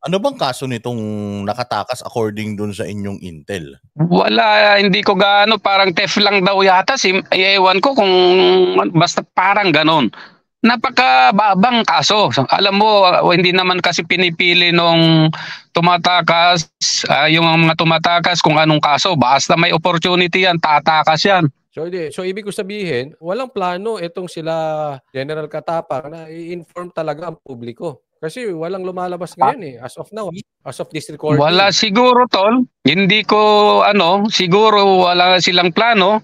Ano bang kaso nitong nakatakas according dun sa inyong intel? Wala, hindi ko gaano, parang theft lang daw yata, ewan ko kung basta parang ganon. Napakababang kaso. Alam mo, hindi naman kasi pinipili nung tumatakas, yung mga tumatakas kung anong kaso. Basta may opportunity yan, tatakas yan. So ibig ko sabihin, walang plano itong sila General Katapang na i-inform talaga ang publiko. Kasi walang lumalabas ngayon eh, as of now, as of this recording. Wala siguro, tol. Hindi ko, siguro wala silang plano.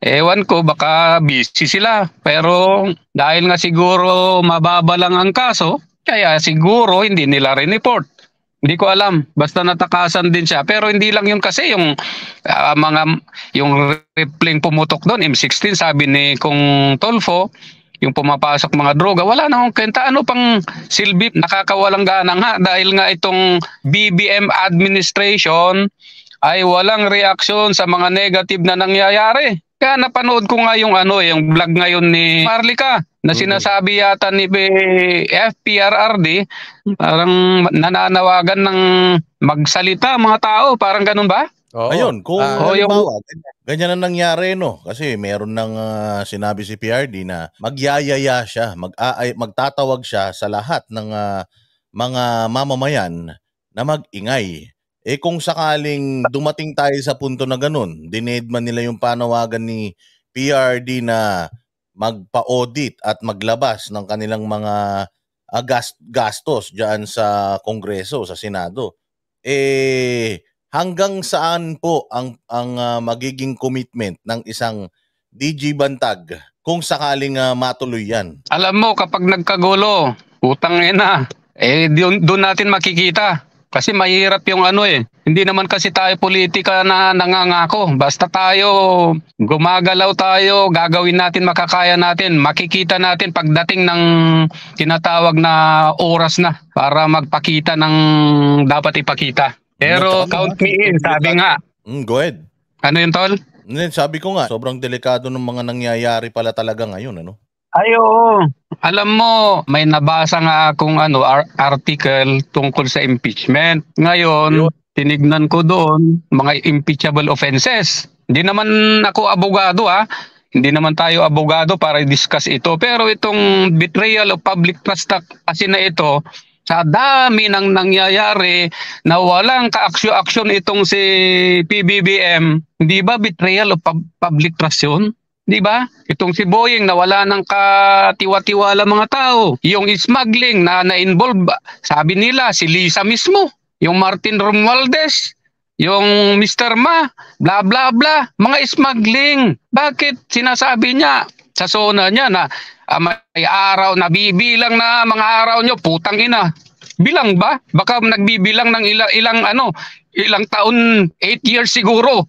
Ewan ko, baka busy sila. Pero dahil nga siguro mababa lang ang kaso, kaya siguro hindi nila rin-report. Hindi ko alam. Basta natakasan din siya. Pero hindi lang yun kasi yung yung repling pumutok doon, M16, sabi ni Kung Tolfo, yung pumapasok mga droga, wala na akong kwenta. Ano pang silbi? Nakakawalang gana nga dahil nga itong BBM administration ay walang reaksyon sa mga negative na nangyayari. Kaya napanood ko nga yung yung vlog ngayon ni Marlica na sinasabi yata ni FPRRD, parang nananawagan ng magsalita mga tao, parang ganun ba? Ayun, kung halimbawa, ganyan na nangyari, no? Kasi meron nang sinabi si PRD na magyayaya siya, magtatawag siya sa lahat ng mga mamamayan na mag-ingay. Kung sakaling dumating tayo sa punto na ganun, dinedman nila yung panawagan ni PRD na magpa-audit at maglabas ng kanilang mga gastos diyan sa Kongreso, sa Senado. Hanggang saan po ang magiging commitment ng isang DG Bantag kung sakaling matuloy yan? Alam mo, kapag nagkagulo, utang ina, doon natin makikita. Kasi mahirap yung Hindi naman kasi tayo politika na nangangako. Basta tayo, gumagalaw tayo, gagawin natin, makakaya natin. Makikita natin pagdating ng tinatawag na oras na para magpakita ng dapat ipakita. Pero count me in, sabi nga. Go ahead. Ano yun, tol? Sabi ko nga, sobrang delikado ng mga nangyayari pala talaga ngayon, Ay, oo. Alam mo, may nabasa nga akong article tungkol sa impeachment. Ngayon, tinignan ko doon mga impeachable offenses. Hindi naman ako abogado Hindi naman tayo abogado para i-discuss ito. Pero itong betrayal of public trust kasi na ito, sa dami ng nangyayari na walang ka-aksyon itong si PBBM, hindi ba betrayal of public trust yun? Di ba? Itong si Boying na wala ng katiwa-tiwala mga tao. Yung smuggling na na-involve, sabi nila, si Lisa mismo. Yung Martin Romualdez, yung Mr. Ma, bla bla bla. Mga smuggling. Bakit sinasabi niya sa zona niya na may araw, nabibilang na mga araw nyo, putang ina. Bilang ba? Baka nagbibilang ng ilang taon, 8 years siguro.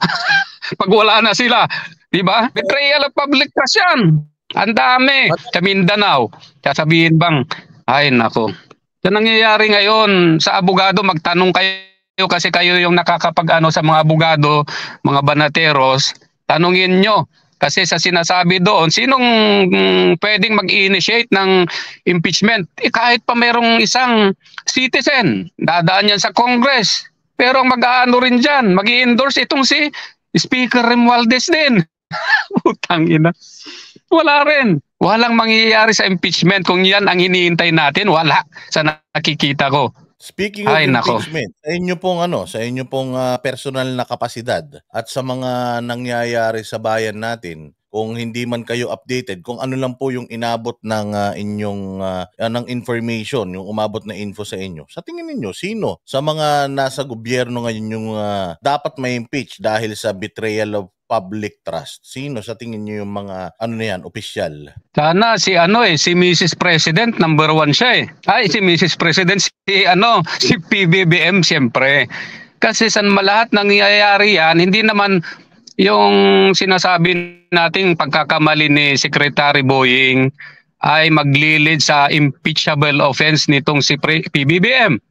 Pag wala na sila. Diba? Betrayal of public trust yan. Ang dami. Sa Mindanao. Sasabihin bang, ay nako. Sa nangyayari ngayon, sa abogado, magtanong kayo kasi kayo yung nakakapag sa mga abogado, mga banateros, tanungin nyo. Kasi sa sinasabi doon, sinong pwedeng mag-initiate ng impeachment? Kahit pa merong isang citizen, dadaan yan sa Congress. Pero mag-aano rin dyan, mag-i-endorse itong si Speaker Romualdez din. Utang ina. Wala rin. Walang mangyayari sa impeachment kung yan ang hinihintay natin. Wala sa nakikita ko. Speaking of impeachment, sa inyo pong personal na kapasidad at sa mga nangyayari sa bayan natin, kung hindi man kayo updated, kung ano lang po yung inabot ng inyong ng information, yung umabot na info sa inyo. Sa tingin niyo, sino sa mga nasa gobyerno ngayon yung dapat ma-impeach dahil sa betrayal of public trust? Sino sa tingin niyo yung mga opisyal? Sana si si Mrs. President, number 1 siya Ay, si Mrs. President, si PBBM siyempre. Kasi sa lahat nangyayari yan, hindi naman yung sinasabi nating pagkakamali ni Secretary Boying ay maglilid sa impeachable offense nitong si PBBM.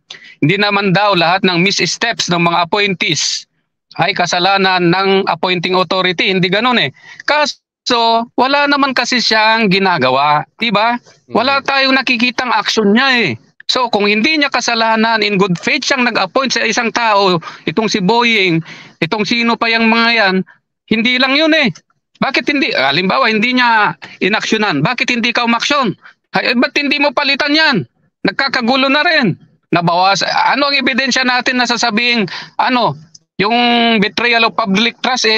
Hindi naman daw lahat ng missteps ng mga appointees ay kasalanan ng appointing authority. Hindi ganun Kaso, wala naman kasi siyang ginagawa. Diba? Wala tayong nakikitang action niya So kung hindi niya kasalanan, in good faith siyang nag-appoint sa isang tao, itong si Boying, itong sino pa yung mga yan, hindi lang yun eh. Bakit hindi, halimbawa hindi niya inaksyonan, bakit hindi ka umaksyon? Ba't hindi mo palitan yan? Nagkakagulo na rin. Nabawas. Ano ang ebidensya natin na sasabing, yung betrayal of public trust,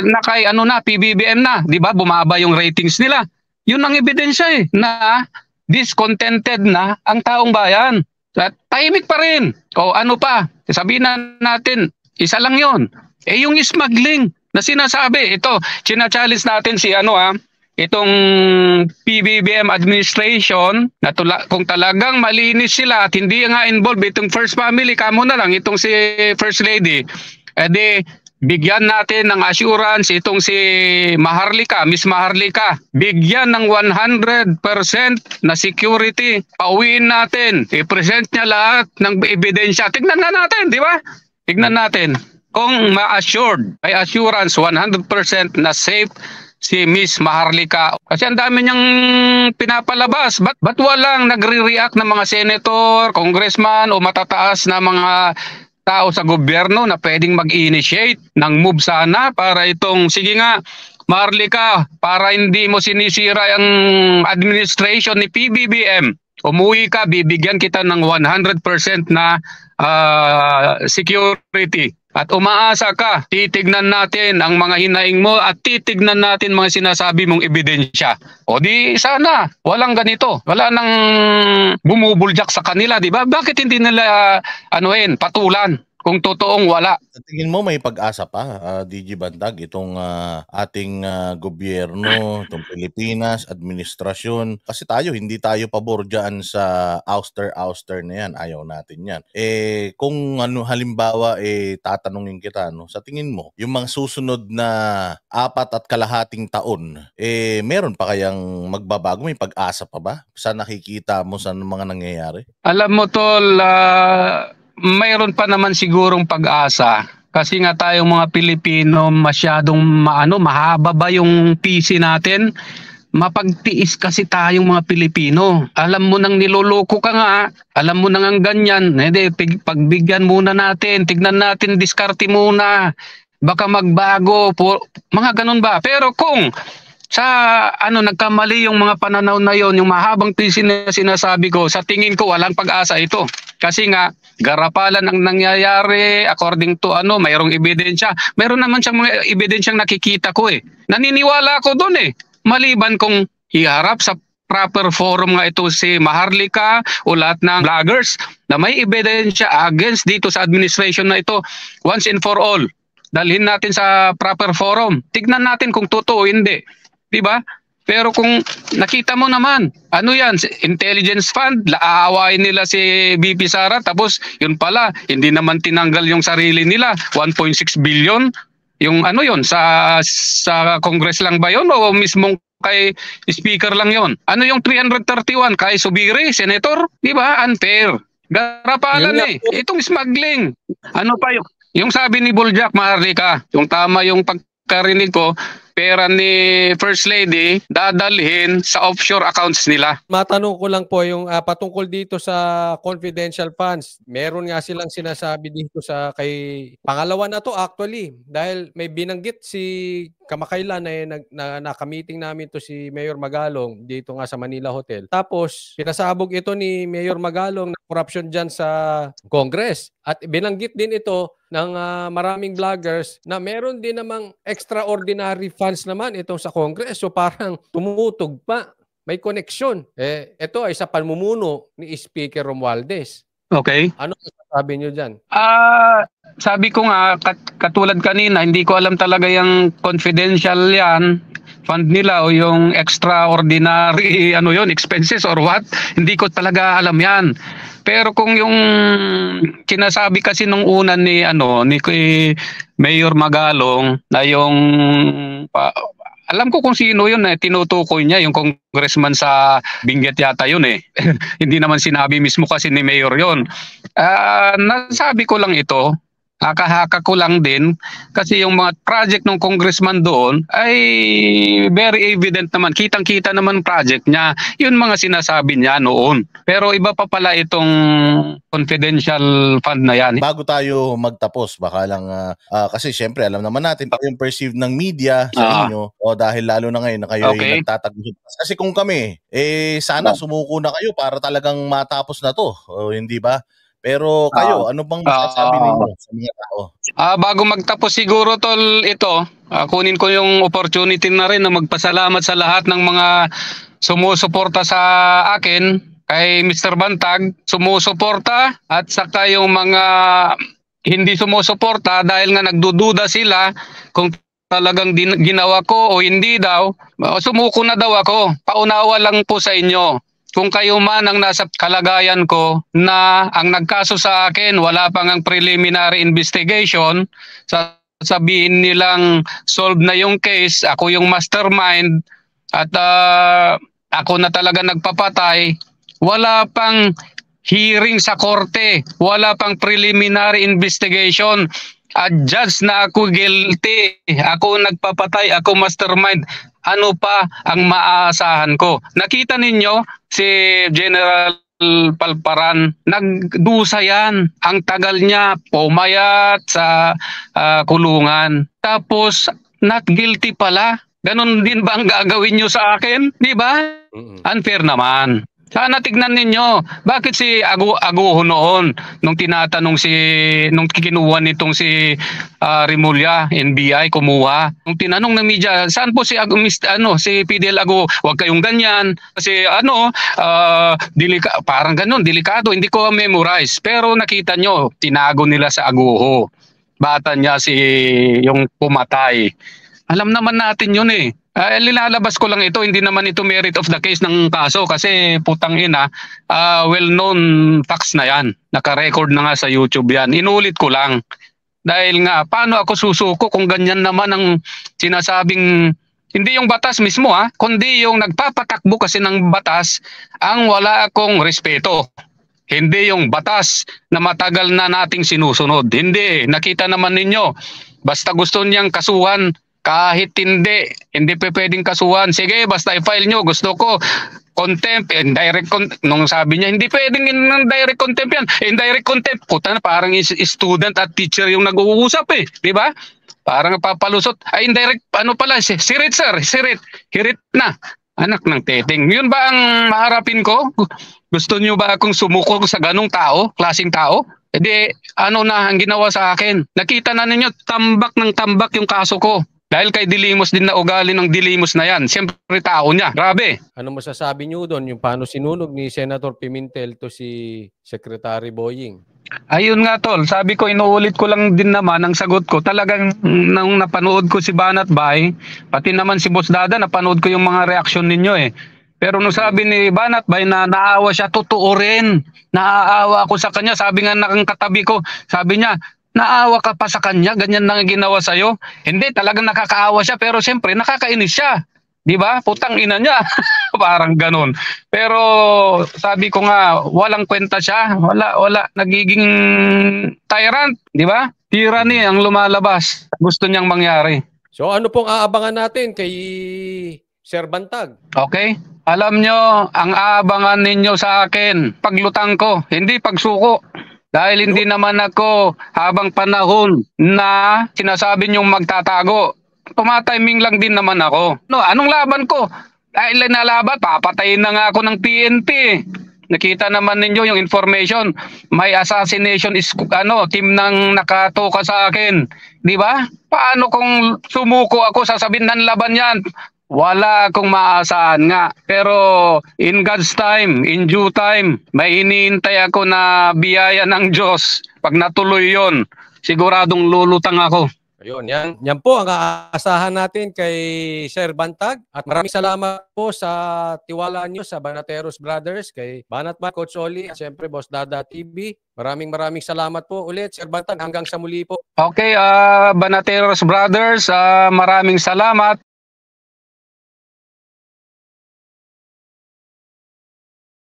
nakay PBBM na, di ba? Bumaba yung ratings nila. Yun ang ebidensya na discontented na ang taong bayan. At tahimik pa rin. O ano pa, sabihin na natin, isa lang yun. Yung smuggling na sinasabi, ito, china-challenge natin si itong PBBM administration na kung talagang malinis sila at hindi nga involved itong first family, kamo na lang itong si First Lady, bigyan natin ng assurance itong si Maharlika, Miss Maharlika. Bigyan ng 100% na security. Pauwiin natin. I-present niya lahat ng ebidensya. Tignan na natin, di ba? Tignan natin. Kung ma-assured, may assurance 100% na safe si Miss Maharlika. Kasi ang dami niyang pinapalabas. Ba't walang nagre-react ng mga senator, congressman o matataas na mga tao sa gobyerno na pwedeng mag-initiate ng move sana para itong, sige nga, Maharlika, para hindi mo sinisira ang administration ni PBBM, umuwi ka, bibigyan kita ng 100% na security. At umaasa ka, titignan natin ang mga hinaing mo at titignan natin mga sinasabi mong ebidensya. O di sana, walang ganito. Wala nang bumubulyak sa kanila, di ba? Bakit hindi nila patulan? Kung totoong wala. Sa tingin mo may pag-asa pa, DG Bandag, itong ating gobyerno, itong Pilipinas, administrasyon. Kasi hindi tayo pabor dyan sa ouster na yan. Ayaw natin yan. Kung halimbawa, tatanungin kita, sa tingin mo, yung mga susunod na 4.5 taon, meron pa kayang magbabago? May pag-asa pa ba? Sa nakikita mo sa mga nangyayari? Alam mo, Tol, mayroon pa naman sigurong pag-asa kasi nga tayong mga Pilipino masyadong mahaba ba yung PC natin, mapagtiis kasi tayong mga Pilipino. Alam mo nang niloloko ka nga, alam mo nang ganyan, pagbigyan muna natin, tignan natin, diskarte muna, baka magbago, mga ganun ba. Pero kung sa nagkamali yung mga pananaw na yon, yung mahabang PC na sinasabi ko, sa tingin ko walang pag-asa ito. Kasi nga, garapalan ang nangyayari according to mayroong ebidensya. Mayroon naman siyang mga ebidensyang nakikita ko Naniniwala ako doon Maliban kung iharap sa proper forum nga ito si Maharlika o lahat ng vloggers na may ebidensya against dito sa administration na ito once and for all. Dalhin natin sa proper forum. Tignan natin kung totoo hindi. Diba? Pero kung nakita mo naman, yan, intelligence fund, aawain nila si BP Sara, tapos yun pala, hindi naman tinanggal yung sarili nila, 1.6 billion, yung yun, sa Congress lang ba yun o mismong kay Speaker lang yun? Ano yung 331 kay Subiri, Senator? Diba? Unfair. Garapalan Itong smuggling. Ano pa yung sabi ni Buljak, Maharlika, yung tama yung pagkarinig ko, pera ni First Lady dadalhin sa offshore accounts nila. Matanong ko lang po yung patungkol dito sa confidential funds. Meron nga silang sinasabi dito sa kay pangalawa na to actually dahil may binanggit si kamakailan na naka-meeting namin to si Mayor Magalong dito nga sa Manila Hotel. Tapos pinasabog ito ni Mayor Magalong na corruption dyan sa Congress. At binanggit din ito ng maraming vloggers na meron din namang extraordinary funds naman itong sa Congress. So parang tumutog pa. May koneksyon. Ito ay sa pamumuno ni Speaker Romualdez. Okay. Ano sabi niyo dyan? Sabi ko nga, katulad kanina, hindi ko alam talaga yung confidential yan, fund nila o yung extraordinary expenses or what. Hindi ko talaga alam yan. Pero kung yung kinasabi kasi nung una ni Mayor Magalong na yung alam ko kung sino yun tinutukoy niya, yung congressman sa Benguet yata yun Hindi naman sinabi mismo kasi ni Mayor yun. Nasabi ko lang ito haka-haka ko lang din kasi yung mga project ng congressman doon ay very evident naman. Kitang-kita naman project niya. Yun mga sinasabi niya noon. Pero iba pa pala itong confidential fund na yan. Bago tayo magtapos, baka lang kasi syempre alam naman natin yung perceived ng media sa inyo o dahil lalo na ngayon na kayo ay nagtatagpo. Kasi kung kami, sana sumuko na kayo para talagang matapos na to. O, hindi ba? Pero kayo, ano bang masasabi ninyo sa mga tao? Bago magtapos siguro tol ito, kunin ko yung opportunity na rin na magpasalamat sa lahat ng mga sumusuporta sa akin, kay Mr. Bantag, sumusuporta at saka yung mga hindi sumusuporta dahil nga nagdududa sila kung talagang ginawa ko o hindi daw, sumuko na daw ako. Paunawa lang po sa inyo. Kung kayo man ang nasa kalagayan ko na ang nagkaso sa akin, wala pang ang preliminary investigation, sabihin nilang solve na yung case, ako yung mastermind at ako na talaga nagpapatay, wala pang hearing sa korte, wala pang preliminary investigation. Judge na ako guilty, ako nagpapatay, ako mastermind. Ano pa ang maaasahan ko? Nakita ninyo si General Palparan, nagdusa yan. Ang tagal niya, pumayat sa kulungan. Tapos, not guilty pala. Ganon din ba ang gagawin nyo sa akin? Di ba? Unfair naman. Sana tignan ninyo, bakit si Aguho noon nung tinatanong nung kinuha nitong si Rimulya, NBI kumuha. Nung tinanong ng media, saan po si PDL Aguho? Huwag kayong ganyan kasi parang ganun, delikado, hindi ko memorize. Pero nakita nyo, tinago nila sa Aguho. Bata niya yung pumatay. Alam naman natin yun eh. Lilalabas ko lang ito, hindi naman ito merit of the case ng kaso kasi putang ina, well-known facts na yan. Naka-record na nga sa YouTube yan. Inulit ko lang. Dahil nga, paano ako susuko kung ganyan naman ang sinasabing, hindi yung batas mismo kundi yung nagpapatakbo kasi ng batas ang wala akong respeto. Hindi yung batas na matagal na nating sinusunod. Hindi, nakita naman ninyo. Basta gusto niyang kasuhan, kahit hindi pwedeng kasuhan. Sige, basta i-file nyo. Gusto ko contempt, indirect contempt. Nung sabi niya, hindi pwedeng indirect contempt yan. Indirect contempt, puta na, parang student at teacher yung nag-uusap di ba? Parang papalusot. Indirect, sirit sir, hirit na. Anak ng teteng. Yun ba ang maharapin ko? Gusto nyo ba akong sumuko sa ganong tao, klaseng tao? Ano na ang ginawa sa akin? Nakita na ninyo, tambak ng tambak yung kaso ko. Dahil kay Dilimos din na ugali ng Dilimos na yan. Siyempre tao niya. Grabe. Ano masasabi niyo doon? Yung paano sinunog ni Senator Pimentel to si Secretary Boying? Ayun nga tol. Sabi ko, inuulit ko lang din naman ang sagot ko. Talagang nung napanood ko si Banat Bay, pati naman si Boss Dada, napanood ko yung mga reaksyon ninyo Pero nung sabi ni Banat Bay na naawa siya, totoo rin. Naaawa ako sa kanya. Sabi nga ng katabi ko, sabi niya, naawa ka pa sa kanya, ganyan na ginawa sa'yo. Hindi, talagang nakakaawa siya, pero siyempre nakakainis siya. Di ba? Putang ina niya. Parang ganun. Pero sabi ko nga, walang kwenta siya. Wala. Nagiging tyrant. Di ba? Tyranny ang lumalabas. Gusto niyang mangyari. So ano pong aabangan natin kay Sir Bantag? Okay. Alam nyo, ang aabangan ninyo sa akin, paglutang ko, hindi pagsuko. Dahil hindi naman ako habang panahon na sinasabi niyong magtatago. Tumatiming lang din naman ako. Anong laban ko? Dahil nalaban, papatayin na nga ako ng PNP. Nakita naman ninyo yung information. May assassination team nang nakatoka sa akin. Di ba? Paano kung sumuko ako, sasabihin ng laban yan? Wala akong maasahan nga. Pero in God's time, in due time, may iniintay ako na biyaya ng Diyos. Pag natuloy yon, siguradong lulutang ako. Ayun, yan po ang aasahan natin kay Sir Bantag. At maraming salamat po sa tiwala niyo sa Banateros Brothers, kay Banat Bay, Coach Oli, at siyempre Boss Dada TV. Maraming salamat po ulit, Sir Bantag. Hanggang sa muli po. Okay, Banateros Brothers, maraming salamat.